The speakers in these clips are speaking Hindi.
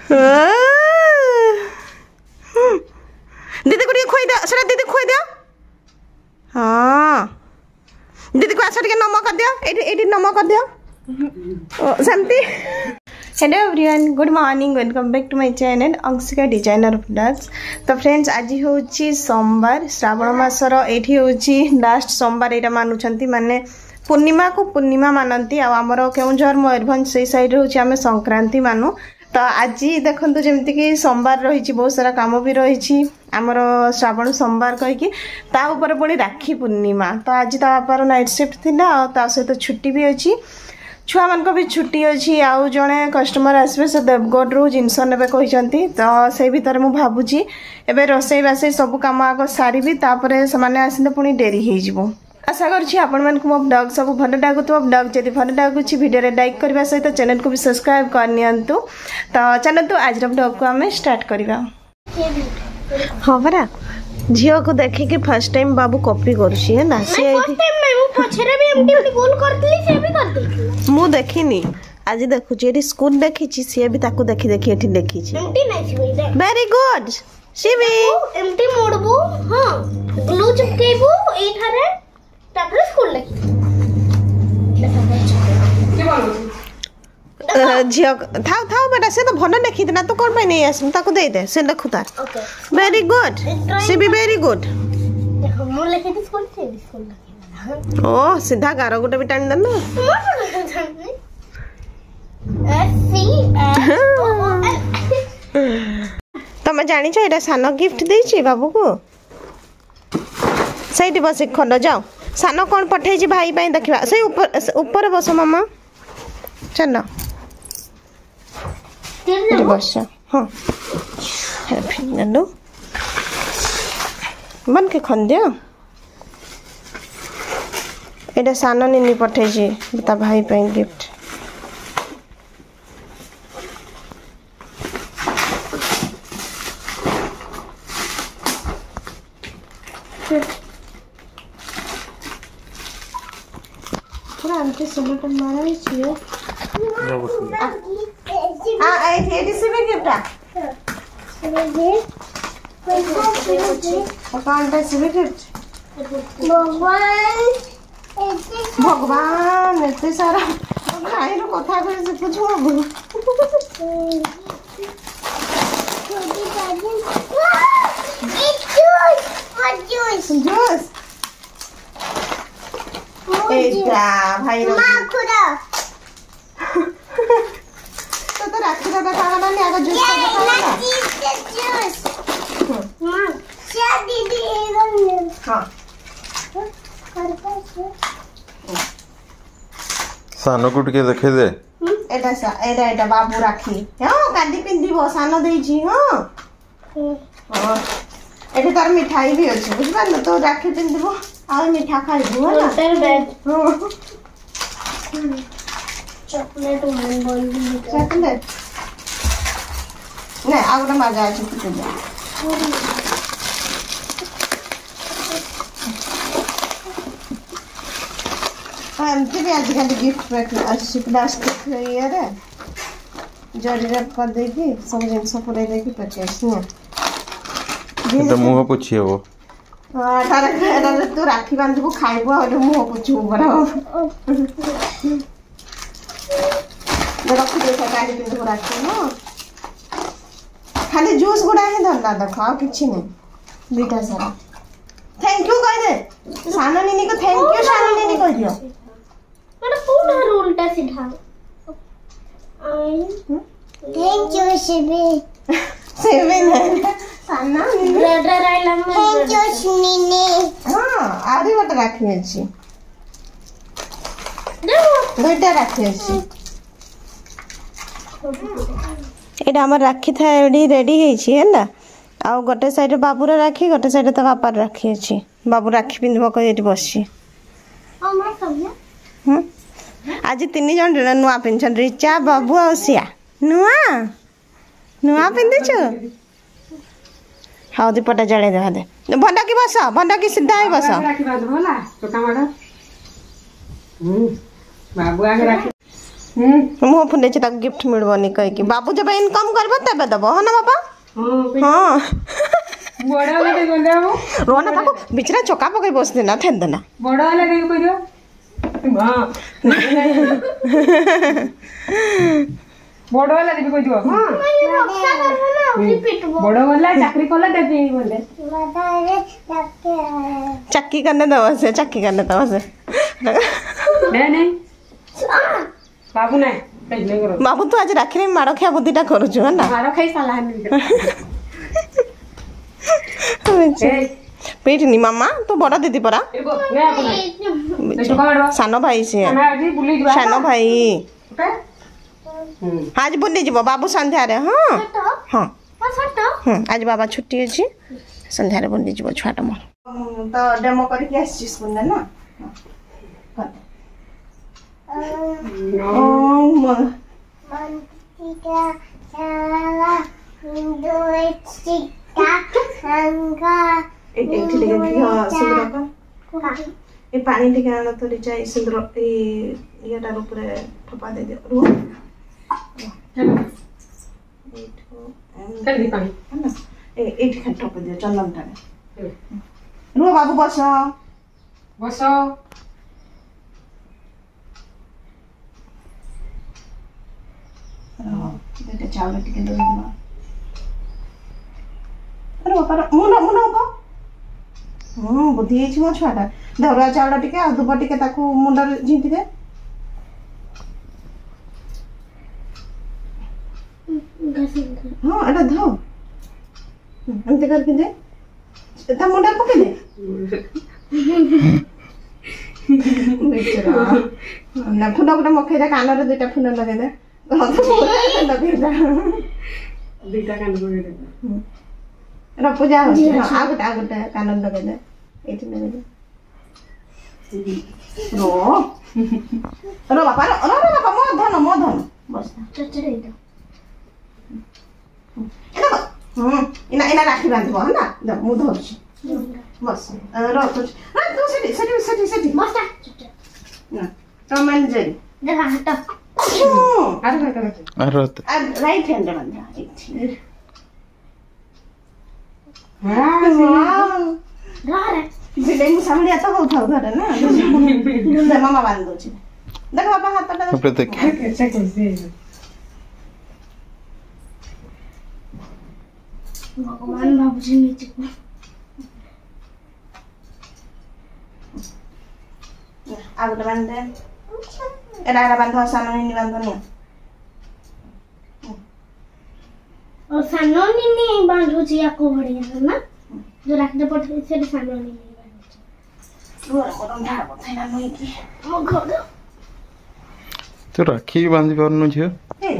दीदी को खोई दिया सर दीदी खोई दिया हाँ दीदी को आस नम कर दिया ये नम कर दिया सेमती। Hello everyone good morning welcome back to my channel Anshika designer blogs. तो फ्रेंड्स आज हूँ सोमवार श्रावण मासर ये हूँ लास्ट सोमवार यहाँ मानुंट माने पूर्णिमा को पूर्णिमा मानती आमर केउझर मयूरभंज से साइड हूँ आम संक्रांति मानु। तो आज देखो जमीक कि सोमवार रही बहुत सारा कम भी रही आमर श्रावण सोमवार कहीकि तापर पुणी राखी पूर्णिमा। तो आज तापर नाइट शिफ्ट थी सहित छुट्टी भी अच्छी छुआ मान भी छुट्टी अच्छी आउ जड़े कस्टमर आसबे से देवगढ़ रु जिनस ने कहते तो से भर मुझे भावुची एवं रोसई बासई सब कम आग सारी से आसिले पुणी डेरी हो। आशा करूँ मो ब्लॉग सब भल लगुव ब्लॉग जब भल लगुच वीडियो लाइक करने सहित चैनल को भी सब्सक्राइब करनी। तो चलतु आज ब्लॉग को आम स्टार्ट करवा। हाँ परा झील को देखिए फर्स्ट टाइम बाबू कॉपी करुँना मु देखनी आज देखुची स्कूल देखी सी भी देखी देखी ये लिखी वेरी गुड शिवी एमटी मोड़बू हां ग्लू चिपकेबू एई थारे तापर स्कूल लिखी झियो थाउ थाउ बेटा से तो भल लिखी ना तो कौन नहीं आसम ताको दे दे से लिखुता वेरी गुड शिवी वेरी गुड देखो मु लिखी थी स्कूल से स्कूल लिखी ओ सीधा गारो गोटे भी टाणी देना तुम जानी ये सान गिफ्ट दे बाबू को सही बस खंड जाओ सान कौन पठे भाई देखा से ऊपर बस मामा चल बस हाँ बन के खन दिया ये सान निनी पठे ता भाई गिफ्ट पूरा आंटी सुबह मारा है ये सिबे गिफ्ट कौन सिबे गिफ्ट भगवान एते सारा भाई कथा कर पूछू बाबू जूस भाई तो राखी दादा खाना नहीं आगे जूस हाँ सानो को टिके देखे दे एटा बाबू राखी हाँ काली पिंधिबो सान देइछि हाँ हाँ एटे तार मिठाई भी अछि बुझबान तो राखी पिंधिबो आ मिठा खाइबो होला चॉकलेट मन बोल चॉकलेट नहीं आगरा मजा आ चुकी है एमती भी आजिकल गिफ्ट पैक अच्छी प्लास्टिक ये जरी कर देगी सब जिनस पूरे देगी पैकेज तो मुंह पोछिए वो तू राखी बांधबू खाइबू आ मुंह पोछबू बड़ा रखी दे काली पिंधु राखी न खाली जूस गुड़ा ही धंदा देख आ किछि नहीं दुईटा सारा थैंक यू कह दे सानो निनी को थैंक यू सानो निनी कह दियो मेरा पूरा उल्टा सीधा थैंक यू शिवी सेवे नहीं सानो निनी brother I love thank you निनी हां आरी बट राखी अछि दुईटा राखी अछि एटा हमर राखी था रेडी है आ गोटे साइड बाबूर राखी गोटे साइड तो बापार राखी अच्छी बाबू राखी पिंधब कह बस आज तीन जन नुआ पिंधन रिचा बाबू आ सिया नुआ नुआ पिंधु हाँ दीपटा जड़े दे दे भंडा की बस भंडा की सीधा ही बस मुह फुले गिफ्ट मिलबनी कहीं बाबू जब इनकम करब तब दब हाँ ना बाबा हाँ रोना ताको बिचरा चौका पकई बस देना थे देना बड़ा वाला कहीं कोई दो हां बड़ा वाला देबी कोई दो हां रक्षा करबो ना उसी पिटबो बड़ा वाला चाकरी कोला देबी बोले चक्की करने दवा से चक्की करने दवा से नहीं बाबू नहीं पहले करो बाबू तू आज राखी में माड़ खिया बुद्धिटा करूछु है ना मारो खाई साला नहीं पेटनी मामा तू बड़ दीदी परा सान भाई से सान भाई आज बुली जीव बाबू संध्या हाँ हाँ आज बाबा छुट्टी अच्छी संध्या बुली जीव छुआटा मोर तो डेमो करके आसी स्कूल ना पानी टिके आना तो रिचाई सिंदूर ये टार ऊपर ठपा दे दियो रुह चल दी पानी है ना एठी खा ठपा दियो चंदन टाने रुह बाबू बस बसो এটা চাউল টিকে লই দিবা আরে বাবা মুনা মুনা বাবা বুদ্ধি হইছি মো ছুয়াটা ধরা চাউল টিকে আর দুবা টিকে তাকু মুন্ডারে ঝিঁটি দে হ্যাঁ এটা ধো এমতি করকে দে এটা মুন্ডার পকে দে বেচারা না ফুল গোটা মখে দে কানরে দুইটা ফুল লগাই দে দুইটা কান করে দে এটা পূজা হচ্ছে আগটা আগটা কানন লগাই দে এইটা লগাই দে রো রো বাবা রো রো বাবা মো ধন বস চচড়ে দাও এটা এনা রাখি বাঁধব হ্যাঁ না দাও মু ধরছি বস রো তো সেটি সেটি সেটি সেটি বসটা না টমেন জেরি দেখা হাঁটো राइट हैंड बंदा बिलाई मुसामड़ी आता हो था घर ना दे मामा बांध दो छी देख बाबा हाथटा ऊपर देख कैसे कैसे भगवान बाबूजी नीचे आगुटा बांध दे एरा बांध सामने नहीं बांध नहीं और सानोनी नहीं बांधो जी आपको बढ़िया है ना जो रखने पड़ते से सानोनी नहीं बांधो रोरा कोन ढाड़ बथै ना नई की ओ घर तो राखी बांधी पारनु झियो ए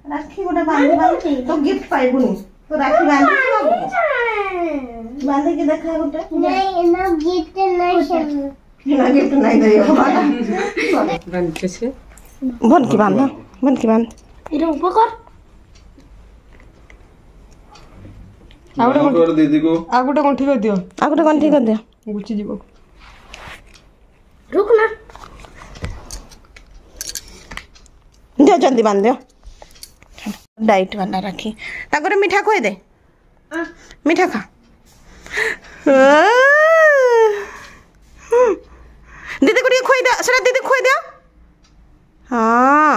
राखी गोटा बांध तो गिफ्ट पाइबुनी तो राखी बांध के बांध के देखा गोटा नहीं ना गिफ्ट नहीं है ना गिफ्ट नहीं दे बंद कैसे बन की बांध इरे ऊपर कर कर दीदी को आगुटा गंठी कर दियो आगुटा गंठी कर दियो गुची जीवो रुक ना दियो जल्दी बांध दियो डाइट वाला रखी ताको रे मीठा खोई दे मीठा खा दीदी को खोई दे सरा दीदी खोई दे हाँ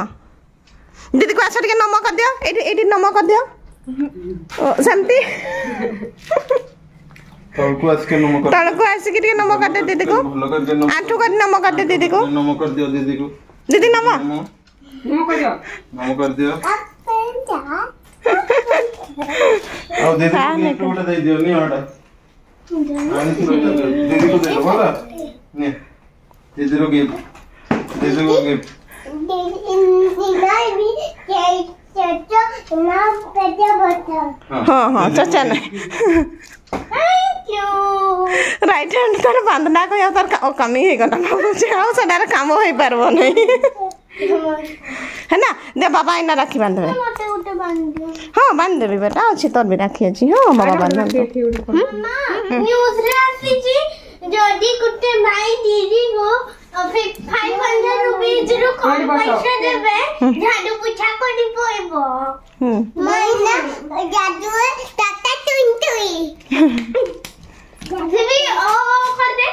दीदी को आसा टिके नमक कर दियो एटी नमक कर दियो सेमती तळको आसके नमक कर तळको आसके टिके नमक कर दे दीदी को भलो कर के आठू कर नमक कर दे दीदी को नमक कर दियो दीदी को दीदी नमक नमक कर दियो आओ दीदी को गिफ्ट उठा दे दियो नी हटा दीदी को दे दो बोला ने दीदी को गिफ्ट हाँ हाँ चाचा नहीं राइट हैंड तार बांधना को या तार कमी है गला मुझे हाउ सडार काम होई परबो नहीं है ना दे बाबा इना राखी बांध दे मोटे मोटे बांध दियो हां बांध देबी बेटा अछि तोर भी राखी अछि हां बाबा बांध दे ना न्यूज़ रे आसी जी जदी कुटे भाई दीदी को और फिर 500 रुपीस रो कम पैसा देबे झाड़ू पोछा करी पइबो महीना जादू टाटा टुनटुई भी ओ कर दे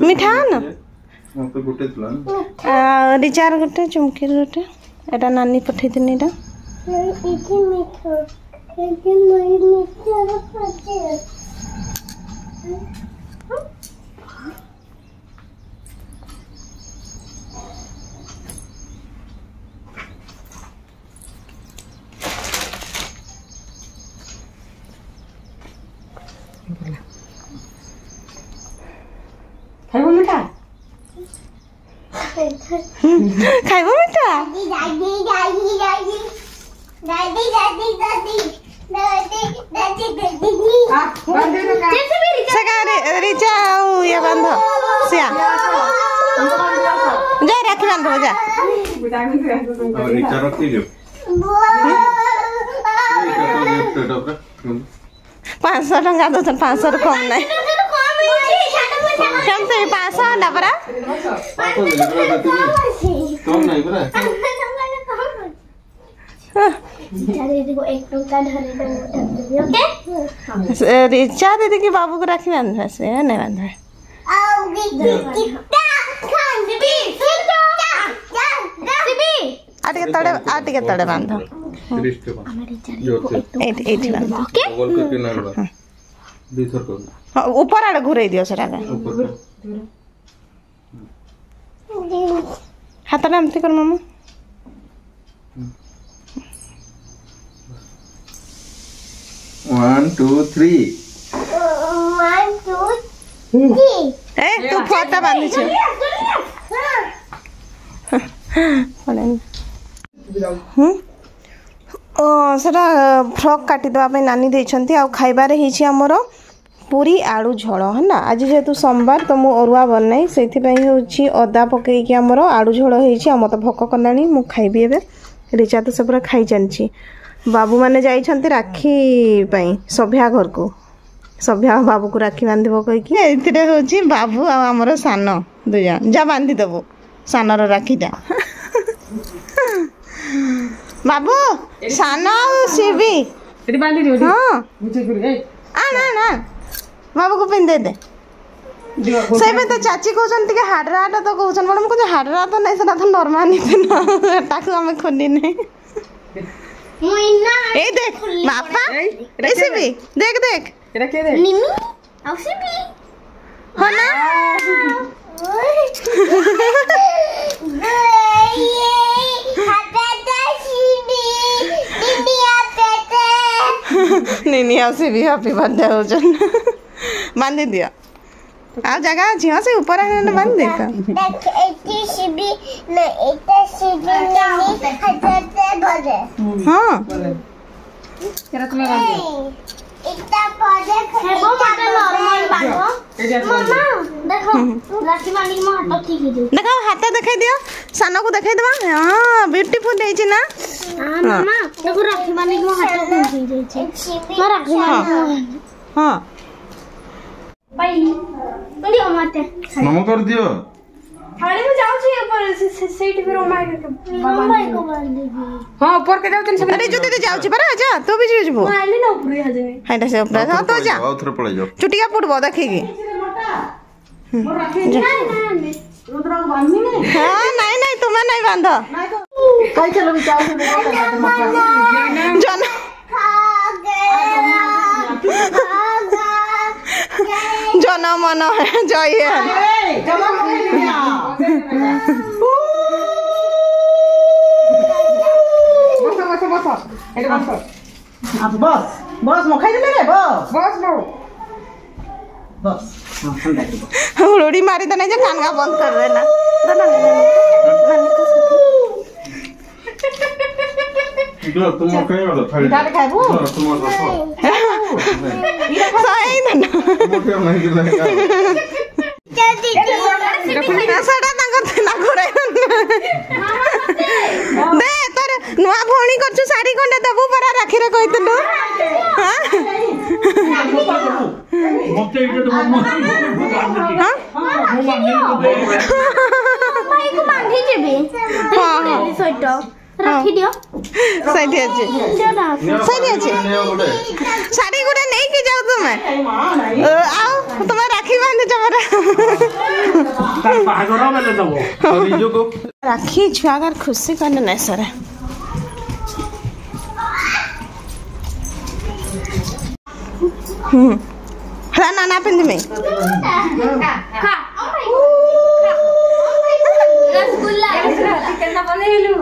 मिठा ना तो गोटे थला रिचार गोटे चुमकी गोटे एटा नानी पठै दिनी एटा इति मीठा एके नई मीठा पचे खाइबो मिठा खाइबो मिठा सका रिचा ये बंध सिया जा राखी बांध जा और रिचा रखी दो 500 टंका दो 500 ରୁ कम नहीं କେମତି 500 ନା ପରା कम नहीं परा अरे देखो 1 टंका धरे दे ओके रिचा दीदी की बाबू को राखी बांध से नहीं बांध आओगी कितना खान भी सुन तो सिबी आटे तड़े बांध रिश्ते बा जोते एट बांध ओके गोल करके ना बा भीतर कर ऊपर आड़े घुराई दियो सेटा ऊपर हाथ ना एमती कर मामा 1 2 3 1 2 3 ए तू फोटा बांधी छ ओ सेटा फ्रॉक काटी दवा पे नानी देछंती आ खाइबारे हिछि हमर पूरी आलू झोल है ना आज जेहेतु सोमवार तो मु अरुआ बननाई से अदा पकईकि आमर आलू झोल हो मत भोक कलानी मु खाइबी एबे रिचा तो से पूरा खाई जानी बाबू मैंने जाइछंती राखी पई सभ्या घर को सभ्या बाबू को राखी बांधब कहीकि एथिरे होची बाबू आ हमर सान दु जण जा बांधी देबो सानर राखीटा बाबू सान सिबी एटी बांधी दियो हां मुझे गुरु ए आ ना ना बाबू को पिंदे दे से में तो चाची कहउछन के हाडरा तो कहउछन बड़ को हाडरा तो नहीं सना तो नॉर्मल नहीं ना ताकू हमें खोली नहीं मुइना ए देख बापा रेसिपी देख देख एटा के दे निमी और सिबी हो ना नहीं आसे भी हैप्पी बर्थडे हो जन बांध दिया आ जगह अछि से ऊपर आने बांध दे का देख एटी सिबी न एटा सिबी नहीं हटते गले हां तेरा तुम्हें बांध दे इतना पौधे हेबो माटे नॉर्मल बांधो मामा देखो राखी बांधी में हाथ ठीक है देखो हाथ दिखाई दियो सानो को दिखाई देबा हां ब्यूटीफुल है छी ना हां मामा देखो राखी बांधी में हाथ ठीक है मैं राखी बांधी हां भाई दियो मते नमो कर दियो थाने में जाऊ छी ऊपर सीट पे रोमाई के मामा को बांध देबी हां ऊपर के जाउतन सब अरे जो दीदी जाऊ छी परा जा तू भी जीबो माली ना ऊपर आ जाए हाइटा से ऊपर हां तो जा और पड़े जाओ चुटिया पुटबो देखिगी रुद्र को बांधनी नहीं हां नहीं नहीं तुम्हें नहीं बांधो कल चलो भी जाओ जन जन मन जय बस बस म खाइदिने रे बस बस बाबू बस ठंडा के बस उड़ी मारी देना जो कान का बंद कर देना दो तुम कहीं वाला थाली डाल खाइबू तुम सही ना मोटे नहीं गिरला ସେଟା ତାଙ୍କ ନା ଘରେ ଦେ ତୋର ନୂଆ ଭଉଣୀ କରୁଛୁ ଶାଢୀ ଖଣ୍ଡେ ଦେବୁ ପରା ରାକ୍ଷୀରେ କହିଥିଲୁ मते इटे तो भाई को बांधी जेबे सोइटो रखी दियो सही ଅଛି सही ଅଛି ଶାଢୀ ଗୁଡା ନେଇକି ଯାଉ ତୁମେ ଆଉ ତୁମେ ରାକ୍ଷୀ ବାନ୍ଧୁଛ ପରା तार बागरा बेले दबो रिजो को राखी छुआगर खुशी करने नहीं सर हला नाना पिंद में रसगुल्ला केना बनेलु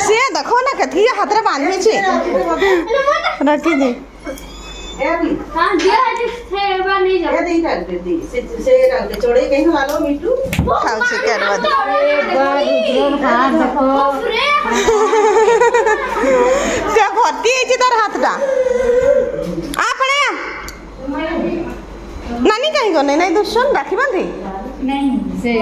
से देखो ना कथी हाथ रे बांधे छे रखी दे हां दिया है थेबा नहीं जा दे डाल दे से डाल दे चोड़े कहीं वालो मिठू खाऊ छे करवा दे से भर्ती है जी तार हाथ टा आ पड़े नानी कहीं गने नहीं दुश्मन राखी बांधी नहीं से